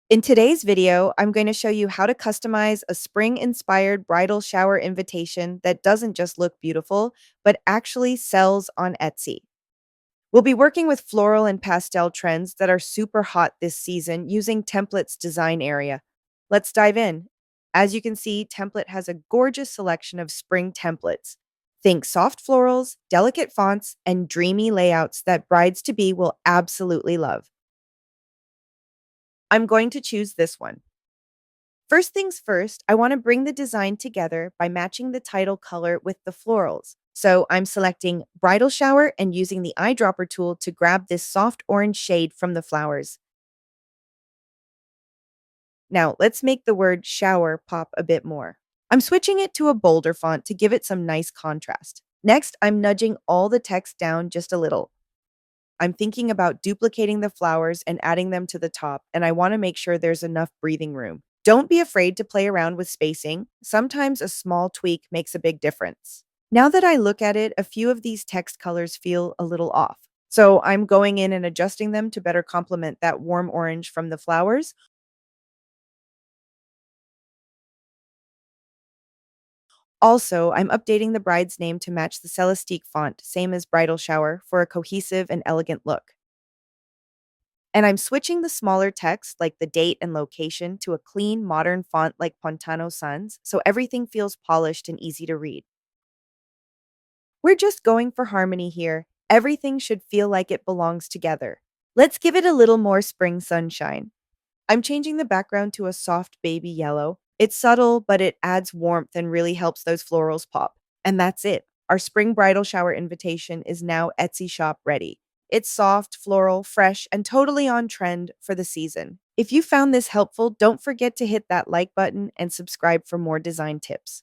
In today's video, I'm going to show you how to customize a spring-inspired bridal shower invitation that doesn't just look beautiful, but actually sells on Etsy. We'll be working with floral and pastel trends that are super hot this season using Templett's design area. Let's dive in. As you can see, Templett has a gorgeous selection of spring templates. Think soft florals, delicate fonts, and dreamy layouts that brides-to-be will absolutely love. I'm going to choose this one. First things first, I want to bring the design together by matching the title color with the florals. So I'm selecting Bridal Shower and using the eyedropper tool to grab this soft orange shade from the flowers. Now let's make the word shower pop a bit more. I'm switching it to a bolder font to give it some nice contrast. Next, I'm nudging all the text down just a little. I'm thinking about duplicating the flowers and adding them to the top, and I want to make sure there's enough breathing room. Don't be afraid to play around with spacing. Sometimes a small tweak makes a big difference. Now that I look at it, a few of these text colors feel a little off. So I'm going in and adjusting them to better complement that warm orange from the flowers. Also, I'm updating the bride's name to match the Celestique font, same as Bridal Shower, for a cohesive and elegant look. And I'm switching the smaller text, like the date and location, to a clean, modern font like Pontano Suns, so everything feels polished and easy to read. We're just going for harmony here. Everything should feel like it belongs together. Let's give it a little more spring sunshine. I'm changing the background to a soft baby yellow. It's subtle, but it adds warmth and really helps those florals pop. And that's it. Our spring bridal shower invitation is now Etsy shop ready. It's soft, floral, fresh, and totally on trend for the season. If you found this helpful, don't forget to hit that like button and subscribe for more design tips.